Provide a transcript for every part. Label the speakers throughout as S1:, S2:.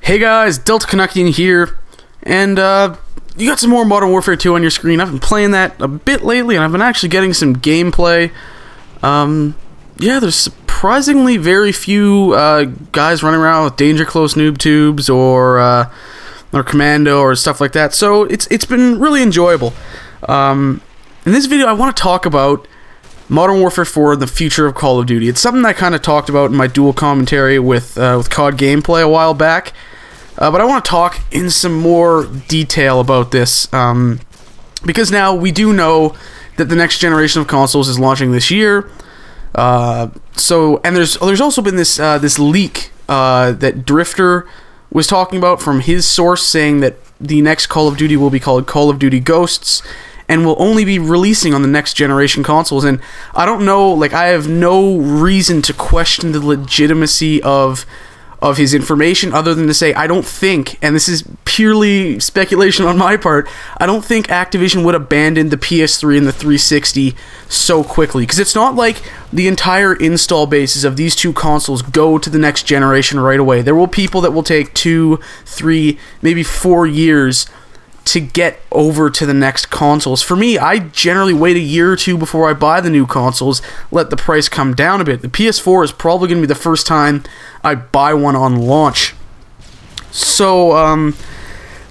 S1: Hey guys, DeltaCanuckian here, and you got some more Modern Warfare 2 on your screen. I've been playing that a bit lately, and I've been actually getting some gameplay. Yeah, there's surprisingly very few guys running around with danger close noob tubes or commando or stuff like that, so it's been really enjoyable. In this video, I want to talk about Modern Warfare 4 and the future of Call of Duty. It's something I kind of talked about in my dual commentary with COD Gameplay a while back. But I want to talk in some more detail about this, because now we do know that the next generation of consoles is launching this year. And there's also been this this leak that Drifter was talking about from his source, saying that the next Call of Duty will be called Call of Duty Ghosts and will only be releasing on the next generation consoles. And I don't know, like, I have no reason to question the legitimacy of his information, other than to say, I don't think, and this is purely speculation on my part, I don't think Activision would abandon the PS3 and the 360 so quickly, because it's not like the entire install bases of these two consoles go to the next generation right away. There will be people that will take 2, 3, maybe 4 years to get over to the next consoles. For me, I generally wait a year or two before I buy the new consoles, let the price come down a bit. The PS4 is probably going to be the first time I buy one on launch. So,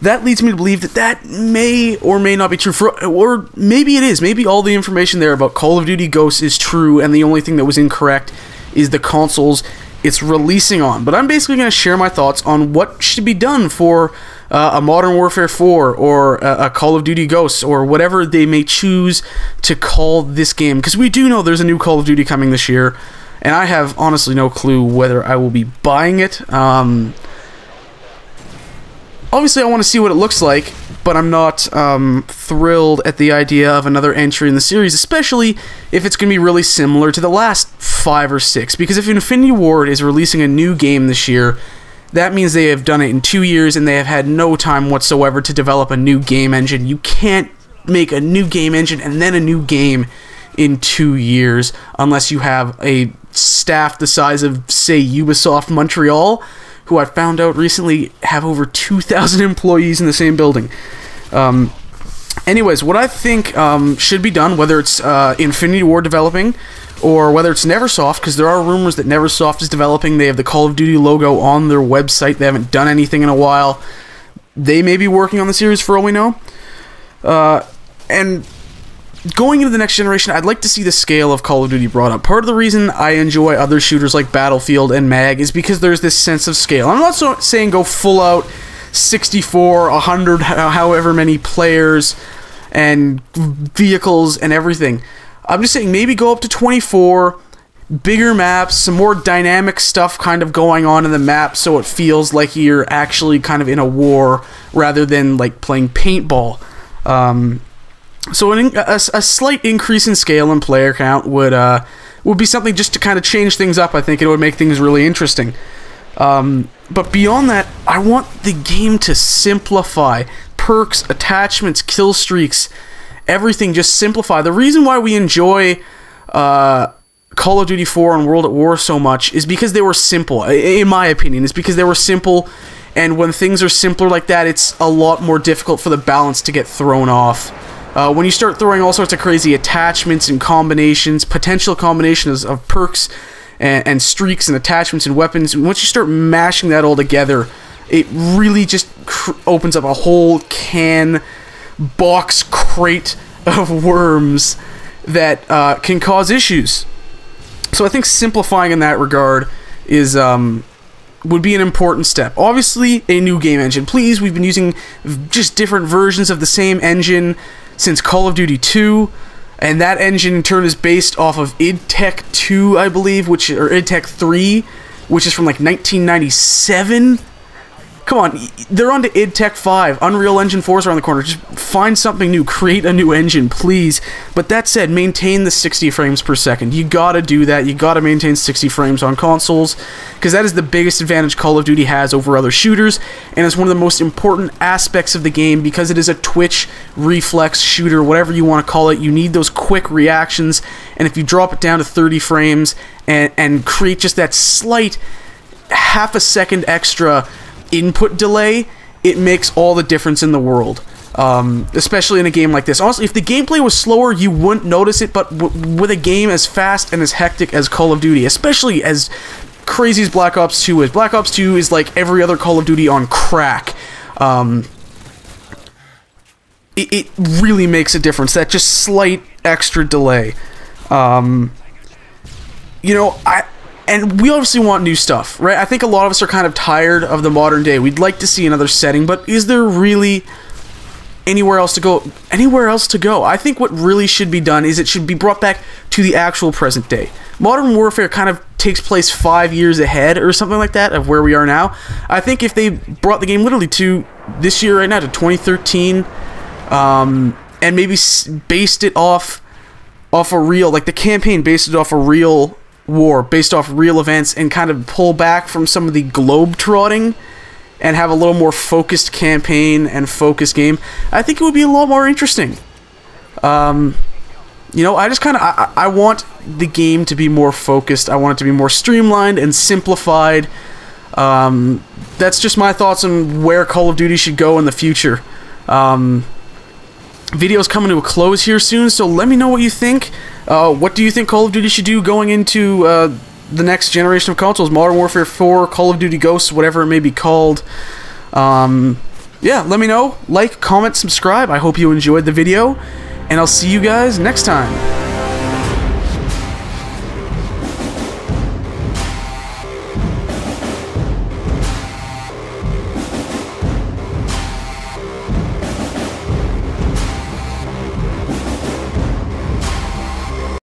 S1: that leads me to believe that that may or may not be true. Or maybe it is. Maybe all the information there about Call of Duty Ghosts is true, and the only thing that was incorrect is the consoles it's releasing on. But I'm basically going to share my thoughts on what should be done for a Modern Warfare 4 or a Call of Duty Ghosts or whatever they may choose to call this game, because we do know there's a new Call of Duty coming this year, and I have honestly no clue whether I will be buying it. Obviously I want to see what it looks like, but I'm not thrilled at the idea of another entry in the series, especially if it's going to be really similar to the last 5 or 6, because if Infinity Ward is releasing a new game this year, that means they have done it in 2 years and they have had no time whatsoever to develop a new game engine. You can't make a new game engine and then a new game in 2 years unless you have a staff the size of, say, Ubisoft Montreal, who I found out recently have over 2,000 employees in the same building. Anyways, what I think should be done, whether it's Infinity Ward developing or whether it's Neversoft, because there are rumors that Neversoft is developing. They have the Call of Duty logo on their website. They haven't done anything in a while. They may be working on the series for all we know. And going into the next generation, I'd like to see the scale of Call of Duty brought up. Part of the reason I enjoy other shooters like Battlefield and MAG is because there's this sense of scale. I'm not saying go full out 64, 100, however many players and vehicles and everything. I'm just saying maybe go up to 24, bigger maps, some more dynamic stuff kind of going on in the map, so it feels like you're actually kind of in a war rather than like playing paintball. So a slight increase in scale and player count would be something just to kind of change things up. I think it would make things really interesting. But beyond that, I want the game to simplify. Perks, attachments, kill streaks, everything just simplify. The reason why we enjoy Call of Duty 4 and World at War so much is because they were simple. In my opinion, it's because they were simple, and when things are simpler like that, it's a lot more difficult for the balance to get thrown off. When you start throwing all sorts of crazy attachments and combinations, potential combinations of perks and streaks and attachments and weapons, once you start mashing that all together, it really just opens up a whole box crate of worms that can cause issues. So I think simplifying in that regard is would be an important step. Obviously, a new game engine. Please, we've been using just different versions of the same engine since Call of Duty 2, and that engine in turn is based off of id Tech 2, I believe, or id Tech 3, which is from like 1997. Come on, they're on to id Tech 5. Unreal Engine 4's around the corner. Just find something new. Create a new engine, please. But that said, maintain the 60 frames per second. You gotta do that. You gotta maintain 60 frames on consoles, because that is the biggest advantage Call of Duty has over other shooters, and it's one of the most important aspects of the game, because it is a twitch, reflex shooter, whatever you want to call it. You need those quick reactions, and if you drop it down to 30 frames and create just that slight half a second extra input delay, it makes all the difference in the world. Especially in a game like this. Honestly, if the gameplay was slower, you wouldn't notice it, but with a game as fast and as hectic as Call of Duty, especially as crazy as Black Ops 2 is. Black Ops 2 is like every other Call of Duty on crack. It really makes a difference, that just slight extra delay. You know, and we obviously want new stuff, right? I think a lot of us are kind of tired of the modern day. We'd like to see another setting, but is there really anywhere else to go? I think what really should be done is it should be brought back to the actual present day. Modern Warfare kind of takes place 5 years ahead or something like that of where we are now. I think if they brought the game literally to this year right now, to 2013, and maybe based it off a real, like the campaign based it off a real war, based off real events, and kind of pull back from some of the globe-trotting and have a little more focused campaign and focused game, I think it would be a lot more interesting. You know, I just kind of, I want the game to be more focused. I want it to be more streamlined and simplified. That's just my thoughts on where Call of Duty should go in the future. Video's coming to a close here soon, so let me know what you think. What do you think Call of Duty should do going into the next generation of consoles? Modern Warfare 4, Call of Duty Ghosts, whatever it may be called. Yeah, let me know. Like, comment, subscribe. I hope you enjoyed the video, and I'll see you guys next time.